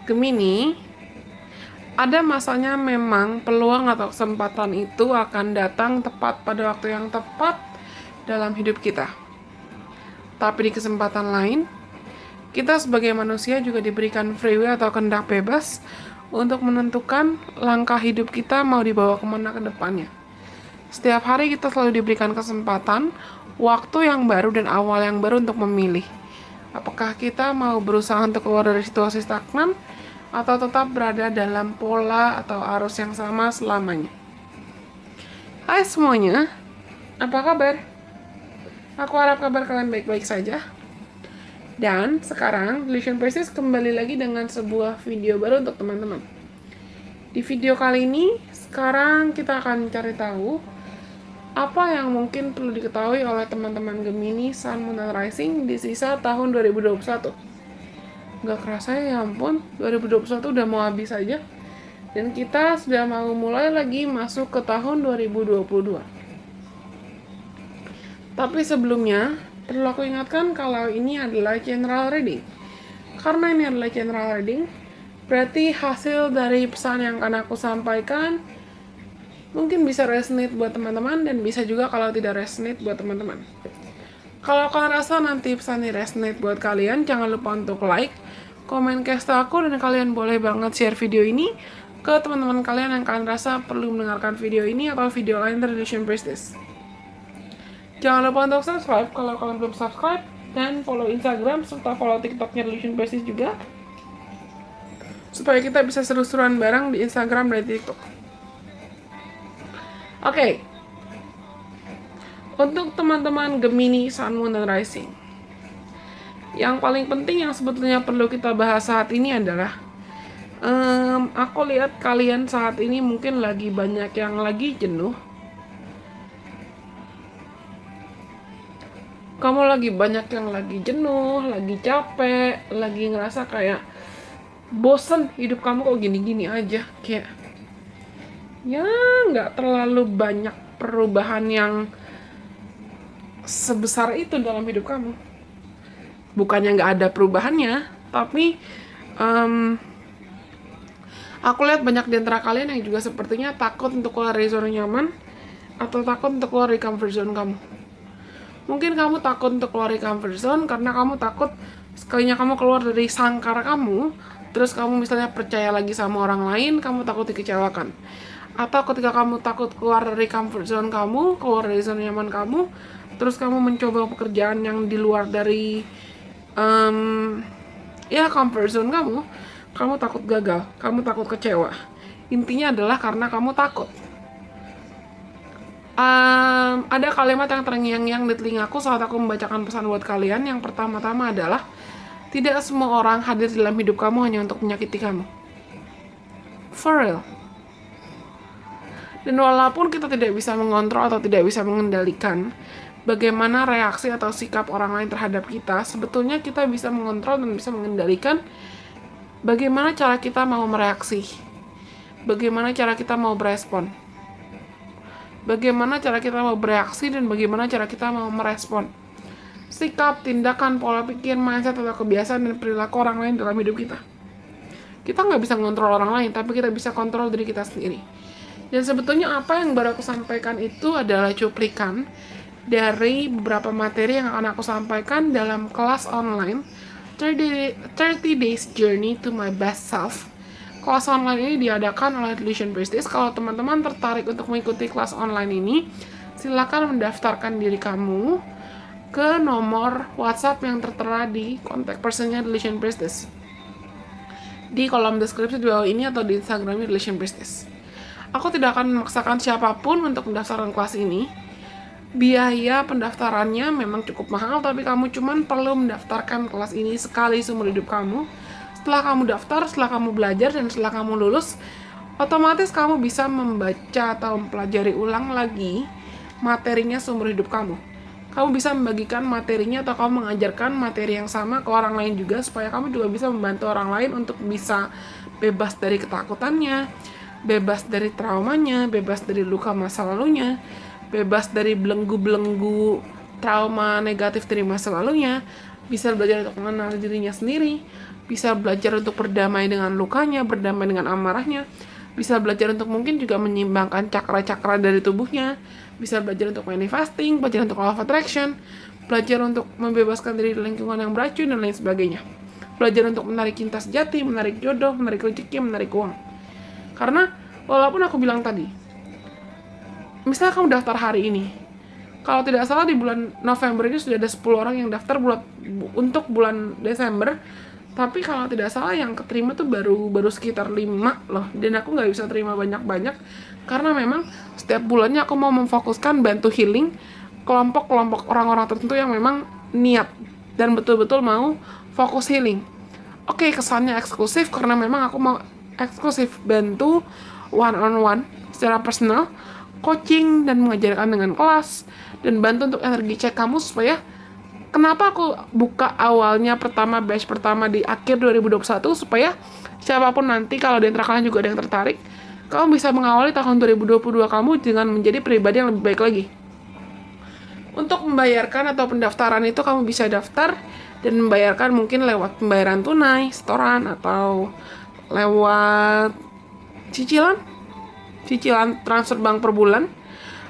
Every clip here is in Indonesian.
Gemini, ada masanya memang peluang atau kesempatan itu akan datang tepat pada waktu yang tepat dalam hidup kita. Tapi di kesempatan lain, kita sebagai manusia juga diberikan free will atau kehendak bebas untuk menentukan langkah hidup kita mau dibawa kemana ke depannya. Setiap hari kita selalu diberikan kesempatan, waktu yang baru dan awal yang baru untuk memilih. Apakah kita mau berusaha untuk keluar dari situasi stagnan atau tetap berada dalam pola atau arus yang sama selamanya? Hai semuanya, apa kabar? Aku harap kabar kalian baik-baik saja. Dan sekarang Delusion Prestige kembali lagi dengan sebuah video baru untuk teman-teman. Di video kali ini, sekarang kita akan cari tahu apa yang mungkin perlu diketahui oleh teman-teman Gemini, Sun, Moon, dan Rising di sisa tahun 2021. Nggak kerasa ya ampun, 2021 udah mau habis aja. Dan kita sudah mau mulai lagi masuk ke tahun 2022. Tapi sebelumnya, perlu aku ingatkan kalau ini adalah general reading. Karena ini adalah general reading, berarti hasil dari pesan yang akan aku sampaikan mungkin bisa resonate buat teman-teman dan bisa juga kalau tidak resonate buat teman-teman. Kalau kalian rasa nanti pesan ini resonate buat kalian, jangan lupa untuk like, komen cast aku, dan kalian boleh banget share video ini ke teman-teman kalian yang kalian rasa perlu mendengarkan video ini atau video lain dari Delusion Prestige. Jangan lupa untuk subscribe kalau kalian belum subscribe, dan follow Instagram serta follow TikToknya Delusion Prestige juga, supaya kita bisa seru-seruan bareng di Instagram dan di TikTok. Oke. Untuk teman-teman Gemini, Sun, Moon, dan Rising, yang paling penting yang sebetulnya perlu kita bahas saat ini adalah aku lihat kalian saat ini mungkin lagi banyak yang lagi jenuh. Kamu lagi banyak yang lagi jenuh, lagi capek, lagi ngerasa kayak bosen hidup kamu kok gini-gini aja. Kayak ya nggak terlalu banyak perubahan yang sebesar itu dalam hidup kamu. Bukannya nggak ada perubahannya, tapi aku lihat banyak di antara kalian yang juga sepertinya takut untuk keluar dari zona nyaman atau takut untuk keluar dari comfort zone kamu. Mungkin kamu takut untuk keluar dari comfort zone karena kamu takut sekalinya kamu keluar dari sangkar kamu, terus kamu misalnya percaya lagi sama orang lain, kamu takut dikecewakan. Atau ketika kamu takut keluar dari comfort zone kamu, keluar dari zona nyaman kamu, terus kamu mencoba pekerjaan yang di luar dari comfort zone kamu takut gagal, kamu takut kecewa. Intinya adalah karena kamu takut. Ada kalimat yang terngiang-ngiang di telingaku saat aku membacakan pesan buat kalian. Yang pertama-tama adalah tidak semua orang hadir dalam hidup kamu hanya untuk menyakiti kamu. For real. Dan walaupun kita tidak bisa mengontrol atau tidak bisa mengendalikan bagaimana reaksi atau sikap orang lain terhadap kita, sebetulnya kita bisa mengontrol dan bisa mengendalikan bagaimana cara kita mau mereaksi, bagaimana cara kita mau berespon, bagaimana cara kita mau bereaksi, dan bagaimana cara kita mau merespon sikap, tindakan, pola pikir, mindset, atau kebiasaan dan perilaku orang lain dalam hidup kita. Kita nggak bisa mengontrol orang lain, tapi kita bisa kontrol diri kita sendiri. Dan sebetulnya apa yang baru aku sampaikan itu adalah cuplikan dari beberapa materi yang akan aku sampaikan dalam kelas online 30 Days Journey to My Best Self. Kelas online ini diadakan oleh Delusion Prestige. Kalau teman-teman tertarik untuk mengikuti kelas online ini, silakan mendaftarkan diri kamu ke nomor WhatsApp yang tertera di kontak personnya Delusion Prestige di kolom deskripsi di bawah ini atau di Instagramnya Delusion Prestige. Aku tidak akan memaksakan siapapun untuk mendaftarkan kelas ini. Biaya pendaftarannya memang cukup mahal, tapi kamu cuma perlu mendaftarkan kelas ini sekali seumur hidup kamu. Setelah kamu daftar, setelah kamu belajar, dan setelah kamu lulus, otomatis kamu bisa membaca atau mempelajari ulang lagi materinya seumur hidup kamu. Kamu bisa membagikan materinya atau kamu mengajarkan materi yang sama ke orang lain juga, supaya kamu juga bisa membantu orang lain untuk bisa bebas dari ketakutannya, bebas dari traumanya, bebas dari luka masa lalunya, bebas dari belenggu-belenggu trauma negatif dari masa lalunya, bisa belajar untuk mengenal dirinya sendiri, bisa belajar untuk berdamai dengan lukanya, berdamai dengan amarahnya, bisa belajar untuk mungkin juga menyeimbangkan cakra-cakra dari tubuhnya, bisa belajar untuk manifesting, belajar untuk law of attraction, belajar untuk membebaskan diri dari lingkungan yang beracun dan lain sebagainya. Belajar untuk menarik cinta sejati, menarik jodoh, menarik rezeki, menarik uang. Karena walaupun aku bilang tadi, misalnya kamu daftar hari ini, kalau tidak salah di bulan November ini sudah ada 10 orang yang daftar untuk bulan Desember, tapi kalau tidak salah yang keterima tuh baru sekitar 5 loh, dan aku nggak bisa terima banyak-banyak karena memang setiap bulannya aku mau memfokuskan bantu healing kelompok-kelompok orang-orang tertentu yang memang niat dan betul-betul mau fokus healing. Oke, kesannya eksklusif karena memang aku mau eksklusif bantu one on one secara personal, coaching dan mengajarkan dengan kelas, dan bantu untuk energi cek kamu supaya kenapa aku buka awalnya batch pertama di akhir 2021 supaya siapapun nanti kalau di antara kalian juga ada yang tertarik, kamu bisa mengawali tahun 2022 kamu dengan menjadi pribadi yang lebih baik lagi. Untuk membayarkan atau pendaftaran itu kamu bisa daftar dan membayarkan mungkin lewat pembayaran tunai, setoran, atau lewat cicilan transfer bank per bulan,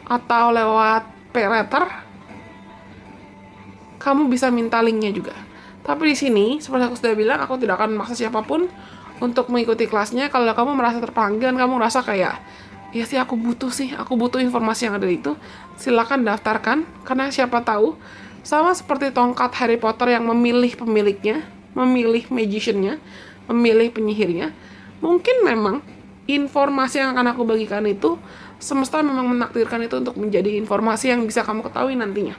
atau lewat pay letter. Kamu bisa minta linknya juga. Tapi di sini, seperti aku sudah bilang, aku tidak akan memaksa siapapun untuk mengikuti kelasnya. Kalau kamu merasa terpanggil, kamu merasa kayak, ya sih aku butuh informasi yang ada itu, silakan daftarkan. Karena siapa tahu, sama seperti tongkat Harry Potter yang memilih pemiliknya, memilih magiciannya, memilih penyihirnya, mungkin memang informasi yang akan aku bagikan itu, semesta memang menakdirkan itu untuk menjadi informasi yang bisa kamu ketahui nantinya.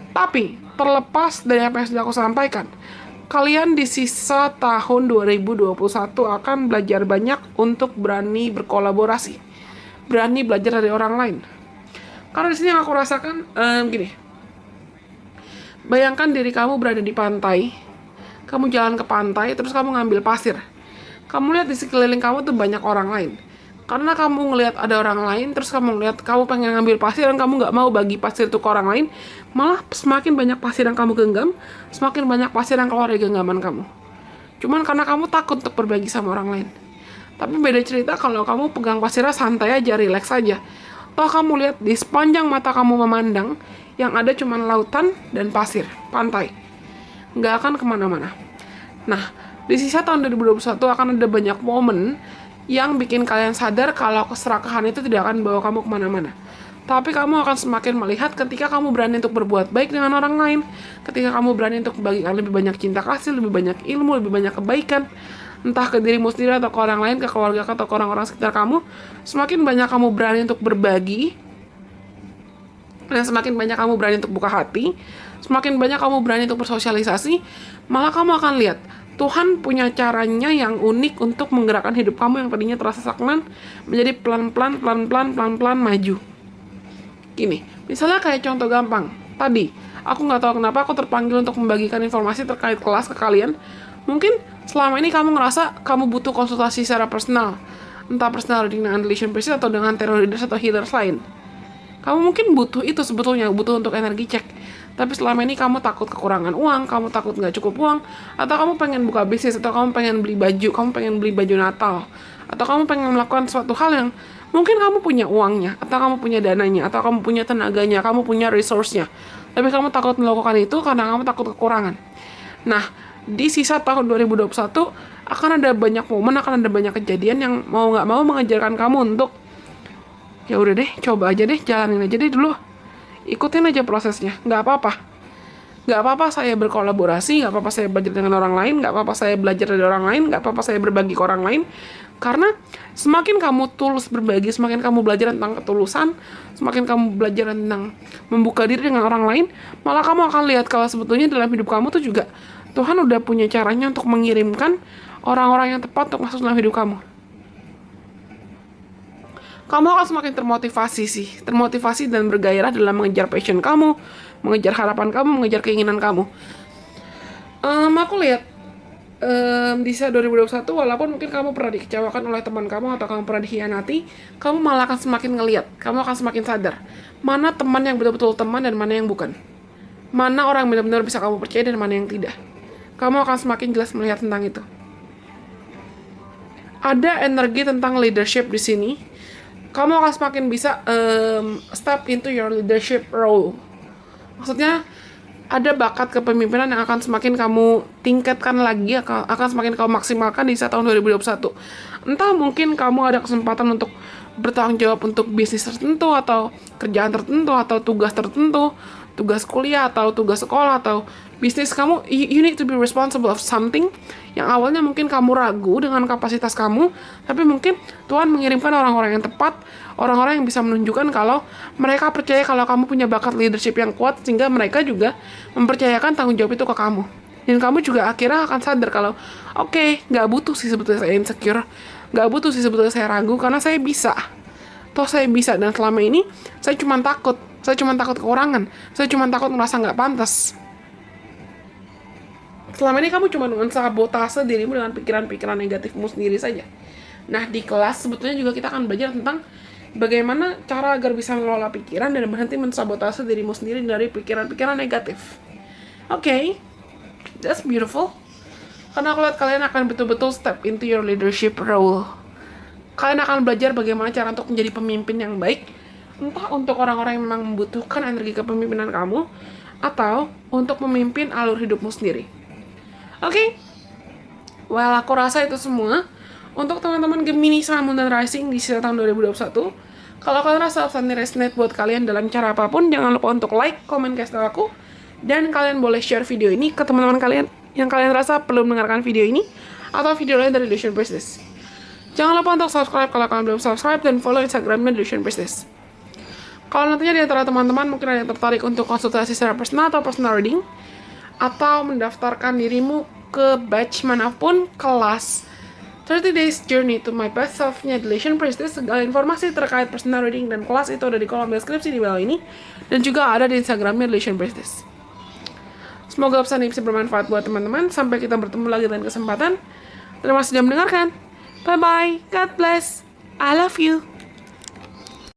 Tapi, terlepas dari apa yang sudah aku sampaikan, kalian di sisa tahun 2021 akan belajar banyak untuk berani berkolaborasi, berani belajar dari orang lain. Karena di sini yang aku rasakan, gini, bayangkan diri kamu berada di pantai, kamu jalan ke pantai, terus kamu ngambil pasir. Kamu lihat di sekeliling kamu tuh banyak orang lain. Karena kamu ngelihat ada orang lain, terus kamu ngelihat kamu pengen ngambil pasir dan kamu nggak mau bagi pasir itu ke orang lain, malah semakin banyak pasir yang kamu genggam, semakin banyak pasir yang keluar dari genggaman kamu. Cuman karena kamu takut untuk berbagi sama orang lain. Tapi beda cerita kalau kamu pegang pasirnya santai aja, relax aja. Toh kamu lihat di sepanjang mata kamu memandang, yang ada cuman lautan dan pasir, pantai. Nggak akan kemana-mana. Nah, di sisa tahun 2021 akan ada banyak momen yang bikin kalian sadar kalau keserakahan itu tidak akan bawa kamu kemana-mana. Tapi kamu akan semakin melihat ketika kamu berani untuk berbuat baik dengan orang lain, ketika kamu berani untuk membagikan lebih banyak cinta kasih, lebih banyak ilmu, lebih banyak kebaikan, entah ke dirimu sendiri atau ke orang lain, ke keluarga atau ke orang-orang sekitar kamu, semakin banyak kamu berani untuk berbagi, dan semakin banyak kamu berani untuk buka hati, semakin banyak kamu berani untuk bersosialisasi, malah kamu akan lihat Tuhan punya caranya yang unik untuk menggerakkan hidup kamu yang tadinya terasa stagnan menjadi pelan-pelan maju. Gini, misalnya kayak contoh gampang. Tadi, aku nggak tahu kenapa aku terpanggil untuk membagikan informasi terkait kelas ke kalian. Mungkin selama ini kamu ngerasa kamu butuh konsultasi secara personal. Entah personal reading dengan Delicious Priestess atau dengan tarot readers atau healers lain. Kamu mungkin butuh itu sebetulnya, butuh untuk energi cek. Tapi selama ini kamu takut kekurangan uang, kamu takut nggak cukup uang, atau kamu pengen buka bisnis, atau kamu pengen beli baju, kamu pengen beli baju Natal, atau kamu pengen melakukan suatu hal yang mungkin kamu punya uangnya, atau kamu punya dananya, atau kamu punya tenaganya, kamu punya resource-nya. Tapi kamu takut melakukan itu karena kamu takut kekurangan. Nah, di sisa tahun 2021 akan ada banyak momen, akan ada banyak kejadian yang mau nggak mau mengajarkan kamu untuk ya udah deh, coba aja deh, jalanin aja deh dulu. Ikutin aja prosesnya, nggak apa-apa saya berkolaborasi, nggak apa-apa saya belajar dengan orang lain, nggak apa-apa saya belajar dari orang lain, nggak apa-apa saya berbagi ke orang lain. Karena semakin kamu tulus berbagi, semakin kamu belajar tentang ketulusan, semakin kamu belajar tentang membuka diri dengan orang lain, malah kamu akan lihat kalau sebetulnya dalam hidup kamu tuh juga Tuhan udah punya caranya untuk mengirimkan orang-orang yang tepat untuk masuk dalam hidup kamu. Kamu akan semakin termotivasi dan bergairah dalam mengejar passion kamu, mengejar harapan kamu, mengejar keinginan kamu. Aku lihat di sisa 2021, walaupun mungkin kamu pernah dikecewakan oleh teman kamu atau kamu pernah dikhianati, kamu malah akan semakin ngelihat, kamu akan semakin sadar mana teman yang betul-betul teman dan mana yang bukan, mana orang yang benar-benar bisa kamu percaya dan mana yang tidak. kamu akan semakin jelas melihat tentang itu. Ada energi tentang leadership di sini. Kamu akan semakin bisa step into your leadership role. Maksudnya ada bakat kepemimpinan yang akan semakin kamu tingkatkan lagi, akan semakin kamu maksimalkan di tahun 2021. Entah mungkin kamu ada kesempatan untuk bertanggung jawab untuk bisnis tertentu, atau kerjaan tertentu, atau tugas tertentu, tugas kuliah, atau tugas sekolah, atau bisnis kamu. You need to be responsible of something yang awalnya mungkin kamu ragu dengan kapasitas kamu, tapi mungkin Tuhan mengirimkan orang-orang yang tepat, orang-orang yang bisa menunjukkan kalau mereka percaya kalau kamu punya bakat leadership yang kuat, sehingga mereka juga mempercayakan tanggung jawab itu ke kamu. Dan kamu juga akhirnya akan sadar kalau oke, nggak butuh sih sebetulnya saya insecure, nggak butuh sih sebetulnya saya ragu, karena saya bisa. Toh saya bisa, dan selama ini saya cuma takut kekurangan, saya cuma takut merasa nggak pantas. Selama ini kamu cuma mensabotase dirimu dengan pikiran-pikiran negatifmu sendiri saja. Nah, di kelas sebetulnya juga kita akan belajar tentang bagaimana cara agar bisa mengelola pikiran dan berhenti mensabotase dirimu sendiri dari pikiran-pikiran negatif. Oke, that's beautiful. Karena aku lihat kalian akan betul-betul step into your leadership role. Kalian akan belajar bagaimana cara untuk menjadi pemimpin yang baik, entah untuk orang-orang yang memang membutuhkan energi kepemimpinan kamu, atau untuk memimpin alur hidupmu sendiri. Oke? Well, aku rasa itu semua untuk teman-teman Gemini, Sun, Moon, dan Rising di sisa tahun 2021. Kalau kalian rasa pesan ini resonate buat kalian dalam cara apapun, jangan lupa untuk like, komen, kasih tahu aku. Dan kalian boleh share video ini ke teman-teman kalian yang kalian rasa perlu mendengarkan video ini, atau video lain dari Illusion Business. Jangan lupa untuk subscribe kalau kalian belum subscribe, dan follow Instagramnya Illusion Business. Kalau nantinya di antara teman-teman mungkin ada yang tertarik untuk konsultasi secara personal atau personal reading, atau mendaftarkan dirimu ke batch manapun kelas 30 Days Journey to My Best Self-nya Illusion Priestess, segala informasi terkait personal reading dan kelas itu ada di kolom deskripsi di bawah ini, dan juga ada di Instagramnya Illusion Priestess. Semoga pesan ini bisa bermanfaat buat teman-teman. Sampai kita bertemu lagi lain kesempatan. Terima kasih sudah mendengarkan. Bye-bye. God bless. I love you.